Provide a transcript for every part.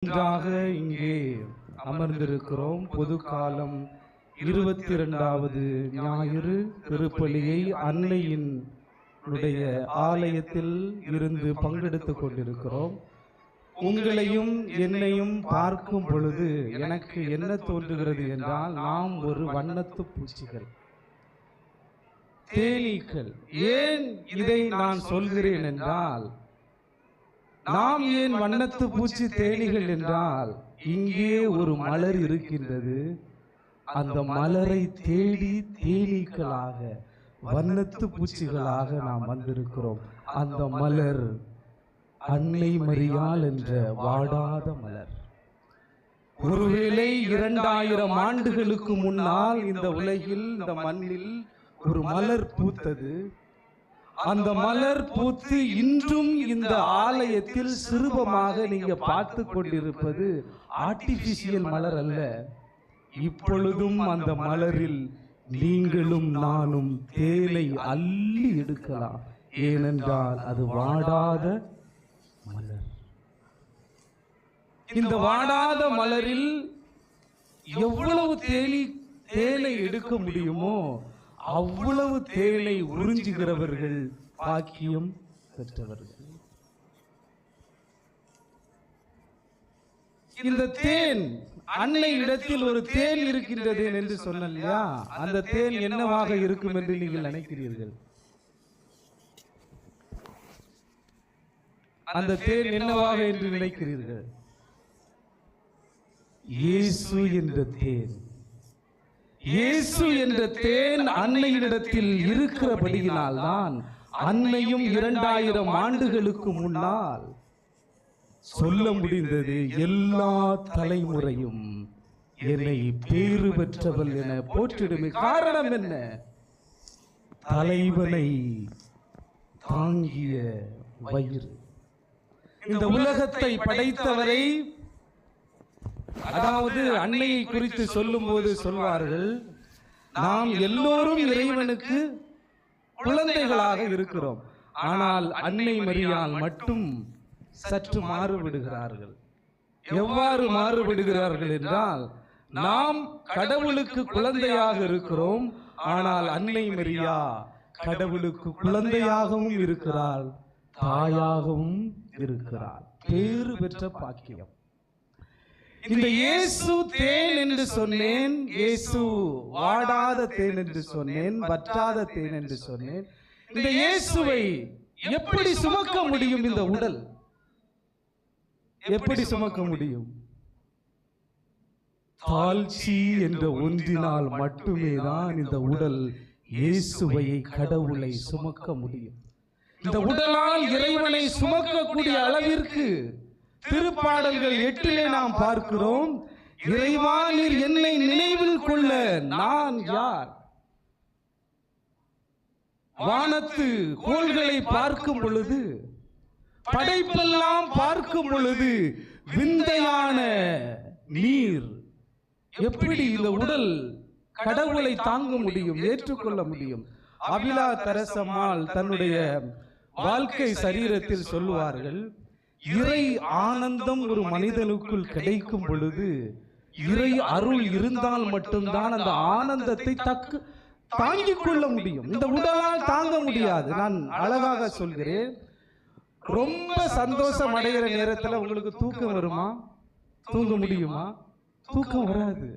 ஒன்றாக இங்கே அமர்ந்திருக்கிறோம். பொது காலம் 22வது ஞாயிறு திருப்பலியை அன்னையின் ஆலயத்தில் இருந்து பங்கெடுத்துக் கொண்டிருக்கிறோம். உங்களையும் என்னையும் பார்க்கும் பொழுது எனக்கு என்ன தோன்றுகிறது என்றால், நாம் ஒரு வண்ணத்து பூச்சிகள், தேனீக்கள். ஏன் இதை நான் சொல்கிறேன் என்றால், நாம் ஏன் வண்ணத்து பூச்சி தேனீகள் என்றால், இங்கே ஒரு மலர் இருக்கின்றது. அந்த மலரை தேடி தேனீக்களாக, வண்ணத்து பூச்சிகளாக நாம் வந்திருக்கிறோம். அந்த மலர் அன்னை மரியாள் என்ற வாடாத மலர். ஒருவேளை 2000 ஆண்டுகளுக்கு முன்னால் இந்த உலகில், இந்த மண்ணில் ஒரு மலர் பூத்தது. அந்த மலர் பூத்து இன்றும் இந்த ஆலயத்தில் சிறுபமாக நீங்க பார்த்து கொண்டிருப்பது ஆர்டிபிஷியல் மலர் அல்ல. இப்பொழுதும் அந்த மலரில் நீங்களும் நானும் தேனை அள்ளி எடுக்கலாம். ஏனென்றால் அது வாடாத மலர். இந்த வாடாத மலரில் எவ்வளவு தேனை எடுக்க முடியுமோ அவ்வளவு தேனை உறிஞ்சுகிறவர்கள் பாக்கியம் பெற்றவர்கள். இந்த தேன், அன்னை இடத்தில் ஒரு தேன் இருக்கின்றது என்று சொன்னலையா, அந்த தேன் என்னவாக இருக்கும் என்று நீங்கள் நினைக்கிறீர்கள்? அந்த தேன் என்னவாக என்று நினைக்கிறீர்கள்? இயேசு என்ற தேன். இயேசு என்ற தேன் அன்னையிடத்தில் இருக்கிறபடியினால் தான் அன்னையும் 2000 ஆண்டுகளுக்கு முன்னால் சொல்ல முடிந்தது, எல்லா தலைமுறையும் என்னை பேறு பெற்றவள் என போற்றிடுமே. காரணம் என்ன? தலைவனை தாங்கிய வயிறு. இந்த உலகத்தை படைத்தவரை, அதாவது அன்னையை குறித்து சொல்லும் போது சொல்வார்கள், நாம் எல்லோரும் இறைவனுக்கு குழந்தைகளாக இருக்கிறோம். ஆனால் அன்னை மரியாள் மட்டும் சற்று மாறுபடுகிறார்கள். எவ்வாறு மாறுபடுகிறார்கள் என்றால், நாம் கடவுளுக்கு குழந்தையாக இருக்கிறோம். ஆனால் அன்னை மரியா கடவுளுக்கு குழந்தையாகவும் இருக்கிறாள், தாயாகவும் இருக்கிறாள். பேறு பெற்ற பாக்கியம். இந்த இயேசு தேன் என்று சொன்னேன், இயேசு வாடாத தேன் என்று சொன்னேன், வற்றாத தேன் என்று சொன்னேன். இந்த இயேசுவை எப்படி சுமக்க முடியும்? இந்த உடல் எப்படி சுமக்க முடியும்? தாழ்ச்சி என்ற ஒன்றினால் மட்டுமே தான் இந்த உடல் இயேசுவை, கடவுளை சுமக்க முடியும். இந்த உடலால் இறைவனை சுமக்கக்கூடிய அளவிற்கு திருப்பாடல்கள் 8 நாம் பார்க்கிறோம். இறைவா, நீர் என்னை நினைவில் கொள்ள நான் யார்? வானத்து கோள்களை பார்க்கும் பொழுது, படைப்பெல்லாம் பார்க்கும் பொழுது, விந்தையான நீர் எப்படி இந்த உடல் கடவுளை தாங்க முடியும், ஏற்றுக்கொள்ள முடியும்? அபிலா தெரசம்மாள் தன்னுடைய வாழ்க்கை சரீரத்தில் சொல்லுவார்கள், இறை ஆனந்தம் ஒரு மனிதனுக்குள் கிடைக்கும் பொழுது, இறை அருள் இருந்தால் மட்டும்தான் அந்த ஆனந்தத்தை தாங்கிக் கொள்ள முடியும். இந்த உடலால் தாங்க முடியாது. நான் அழகாக சொல்கிறேன், ரொம்ப சந்தோஷம் அடைகிற நேரத்தில் உங்களுக்கு தூக்கம் வருமா? தூங்க முடியுமா? தூக்கம் வராது.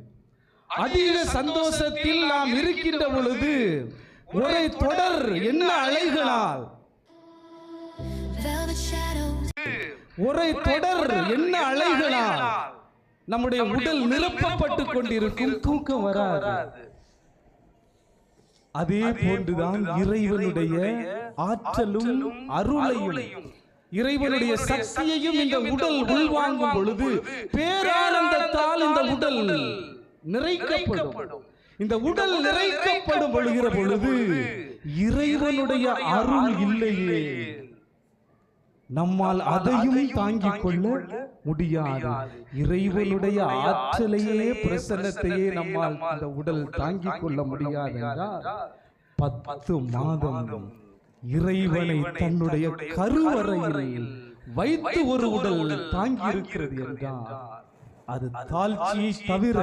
அதிக சந்தோஷத்தில் நாம் இருக்கின்ற பொழுது ஒரே தொடர் என்ன அலைகளால், ஒரே தொடர் என்ன அலைகளால் நம்முடைய உடல் நிரப்பப்பட்டு கொண்டிருக்கும், தூக்கம் வராது. அதே போன்றுதான் இறைவனுடைய ஆற்றலும் அருளையும், இறைவனுடைய சக்தியையும் இந்த உடல் உள்வாங்கும் பொழுது பேரானந்தத்தால் இந்த உடல் நிறைக்கப்படும். இந்த உடல் நிறைக்கப்படும் பொழுது இறைவனுடைய அருள் இல்லையே, நம்மால் அதையும் தாங்கிக் கொள்ள முடியாது. இறைவனுடைய ஆற்றலையே, பிரசன்னத்தையே நம்மால் இந்த உடல் தாங்கிக் கொள்ள முடியாது என்றால், 10 மாதம் இறைவனை தன்னுடைய கருவறையில் வைத்து ஒரு உடல் தாங்கி இருக்கிறது என்றால் அது தாழ்ச்சியை தவிர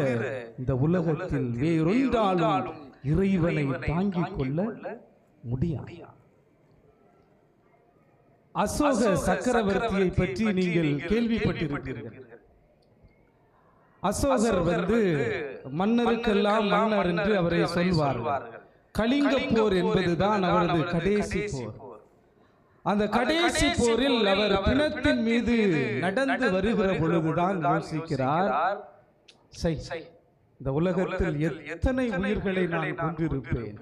இந்த உலகத்தில் வேறொன்றாலும் இறைவனை தாங்கிக் கொள்ள முடியாது. அசோக சக்கரவர்த்தியை பற்றி நீங்கள் கேள்விப்பட்டிருப்பீர்கள். அசோகர் மன்னருக்கெல்லாம் மன்னர் என்று அவரை சொல்வார்கள். கலிங்க போர் என்பதுதான் அவரது கடைசி போர். அந்த கடைசி போரில் அவர் பிணத்தின் மீது நடந்து வருகிற பொழுதுதான் யோசிக்கிறார், இந்த உலகத்தில் எத்தனை உயிர்களை நான் கொண்டிருப்பேன்.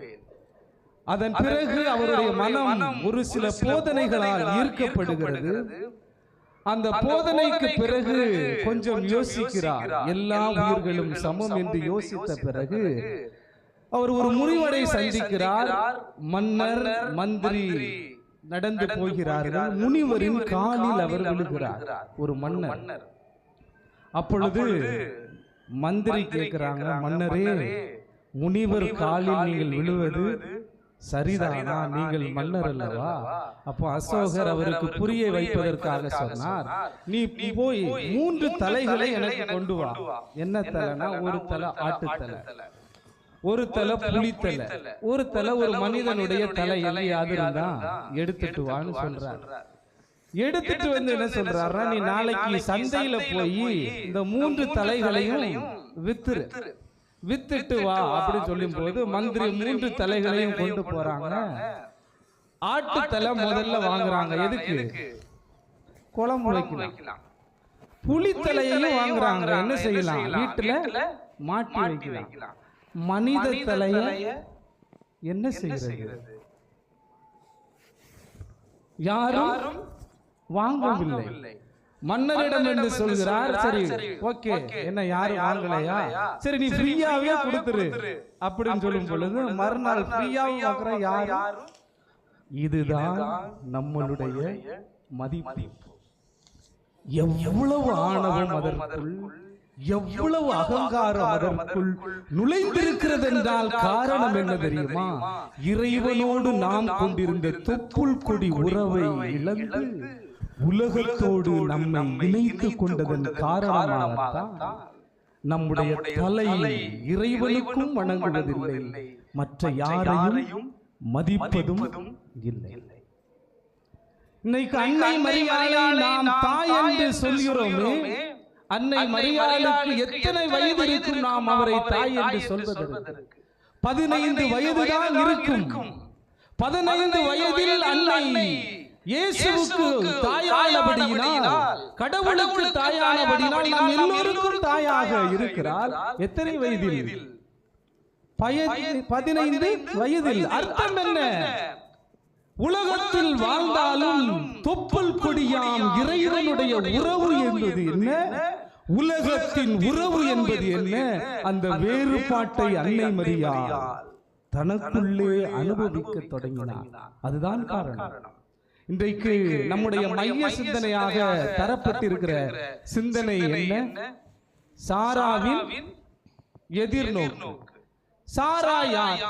அதன் பிறகு அவருடைய மனம் ஒரு சில போதனைகளால் ஈர்க்கப்படுகிறது. அந்த போதனைக்கு பிறகு கொஞ்சம் யோசிக்கிறார். எல்லா உயிர்களும் சமம் என்று யோசித்த பிறகு அவர் ஒரு முறிவடை சந்திக்கிறார். மன்னர் மந்திரி நடந்து போகிறார்கள். முனிவரின் காலில் அவர் விழுகிறார். ஒரு மன்னர். அப்பொழுது மந்திரி கேட்கிறாங்க, மன்னரே, முனிவர் காலில் நீங்கள் விழுவது சரிதானா? நீங்கள் மன்னர் அல்லவா? அப்போ அசோகர் அவருக்கு புரிய வைப்பதற்காக சொன்னார், நீ போய் 3 தலைகளை எனக்கு கொண்டு வா. என்ன தலைனா? ஒரு தலை ஆட்டுத்தலை, ஒரு தலை புலித்தலை, ஒரு தலை ஒரு மனிதனுடைய தலை எல்லையாது இருந்தா எடுத்துட்டு வான்னு சொல்றார். எடுத்துட்டு வந்து என்ன சொல்றாருன்னா, நீ நாளைக்கு சந்தையில போய் இந்த 3 தலைகளையும் வித்துட்டு வா அப்படின்னு சொல்லும் போது மந்திரி 3 தலைகளையும் கொண்டு போறாங்க. ஆட்டு தலை முதல்ல வாங்குறாங்க. எதுக்கு? குழம்பு வைக்கலாம். புலித்தலையையும் வாங்குறாங்க. என்ன செய்யலாம்? வீட்டுல மாட்டி வைக்கலாம். மனித தலைய என்ன செய்கிறது? யாரும் வாங்கவில்லை. மன்னரிடம் என்று சொல்கிறார். சரி, ஓகே, என்ன யாரும் வாங்கலையா? சரி, நீ ஃப்ரீயாவே கொடுத்துரு அப்படின்னு சொல்லும் பொழுது மறுநாள் ஃப்ரீயாவும் வாங்குற யாரும். இதுதான் நம்மளுடைய மதிப்பு. எவ்வளவு ஆணவம் அதற்குள், எவ்வளவு அகங்காரம் அதற்குள் நுழைந்திருக்கிறது என்றால் காரணம் என்ன தெரியுமா? இறைவனோடு நாம் கொண்டிருந்த தொப்புள் கொடி உறவை இழந்து உலகத்தோடு நம்மை இணைத்துக் கொண்டதன் காரணமாகத்தான் நம்முடைய தலை இறைவனுக்கும் வணங்குவதில்லை, மற்ற யாரையும் மதிப்பதும் இல்லை. இன்னைக்கு அன்னை மரியாதை நாம் தாய் என்று சொல்கிறோமே, அன்னை மரியாளுக்கு எத்தனை வயது இருக்கும்? நாம் அவரை தாய் என்று சொல்வதற்கு 15 வயதுதான் இருக்கும். 15 வயதில் அன்னை இயேசுவுக்கு தாயானபடியினால், கடவுளுக்கு தாயானபடியினால் நாம் எல்லோருக்கும் தாயாக இருக்கிறார். எத்தனை வயதில்? 15 வயதில். அர்த்தம் என்ன? உலகத்தில் வாழ்ந்தாலும் தொப்புள் கொடியாம் இறைவனுடைய உறவு என்பது என்ன? உலகத்தின் உறவு என்பது என்ன? அந்த வேறுபாட்டை அன்னை மரியா தனக்குள்ளே அனுபவிக்க தொடங்கினார். அதுதான் காரணம். இன்றைக்கு நம்முடைய மைய சிந்தனையாக தரப்பட்டிருக்கிற சிந்தனை என்ன? சாராவின் எதிர்நோக்கு. சாரா யார்?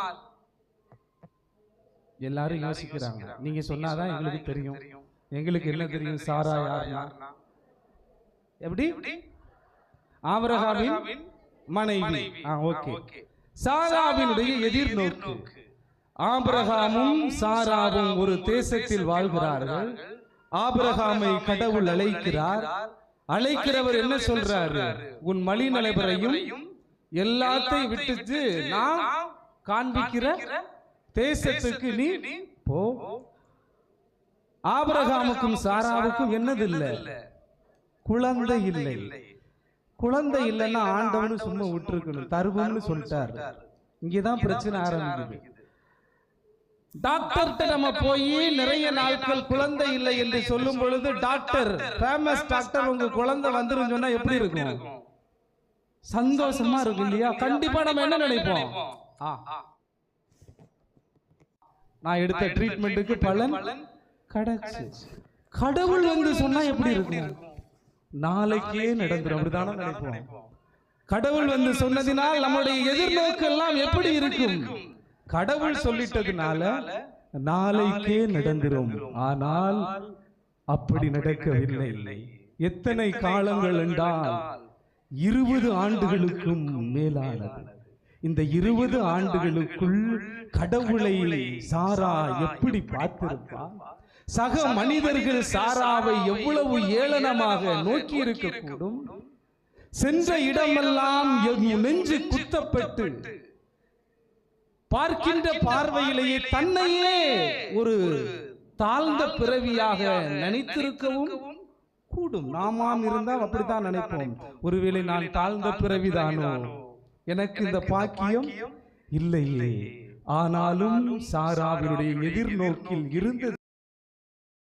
எல்லாரும் யோசிக்கிறாங்க. நீங்க சொன்னாதான் எங்களுக்கு தெரியும். எங்களுக்கு என்ன தெரியும் சாரா யார்னா? எப்படி? ஆபிரகாமின் மனைவி. ஓகே. சாராவினுடைய எதிர்நோக்கு. ஆபிரகாமும் சாராவும் ஒரு தேசத்தில் வாழ்கிறார்கள். ஆபிரகாமை கடவுள் அழைக்கிறார். அழைக்கிறவர் என்ன சொல்றாரு? உன் மலிநலவரையும் எல்லாத்தையும் விட்டுட்டு நான் காண்பிக்கிற தேசத்துக்கு நீ போ. ஆபிரகாமுக்கும் சாராவுக்கும் என்னதில்லை? குழந்தை இல்லை. குழந்தை இல்லைன்னா ஆண்டவனு சும்மா விட்டுருக்கணும், தருவம்னு சொல்லிட்டார். இங்கதான் பிரச்சனை ஆரம்பிக்குது. டாக்டர்கிட்ட நம்ம போய் நிறைய நாட்கள் குழந்தை இல்லை என்று சொல்லும் பொழுது டாக்டர், ஃபேமஸ் டாக்டர், உங்க குழந்தை வந்துரும் சொன்னா எப்படி இருக்கும்? சந்தோஷமா இருக்கும் இல்லையா? கண்டிப்பா நம்ம என்ன நினைப்போம்? நான் எடுத்த ட்ரீட்மெண்ட்டுக்கு பலன் கிடைச்சு. கடவுள் வந்து சொன்னா எப்படி இருக்கும்? நாளைக்கே நடந்துரும், அப்படிதானே நினைப்போம். கடவுள் வந்து சொன்னதினால் நம்முடைய எதிர்நோக்கு எல்லாம் எப்படி இருக்கும்? கடவுள் சொல்லிட்டதுனால நாளைக்கே நடந்துரும். ஆனால் அப்படி நடக்கவில்லை. எத்தனை காலங்கள் என்றால் 20 ஆண்டுகளுக்கும் மேலானது. இந்த 20 ஆண்டுகளுக்குள் கடவுளை சாரா எப்படி பார்த்திருப்பார்? சக மனிதர்கள் சாராவை எவ்வளவு ஏளனமாக நோக்கி இருக்கக்கூடும். சென்ற இடமெல்லாம் நெஞ்சு குத்தப்பட்டு பார்க்கின்ற பார்வையிலேயே தன்னையே ஒரு தாழ்ந்த பிறவியாக நினைத்திருக்கவும் கூடும். நாமாம் இருந்தால் அப்படித்தான் நினைப்போம். ஒருவேளை நான் தாழ்ந்த பிறவிதானோ, எனக்கு இந்த பாக்கியம் இல்லையே. ஆனாலும் சாராவினுடைய எதிர்நோக்கில் இருந்தது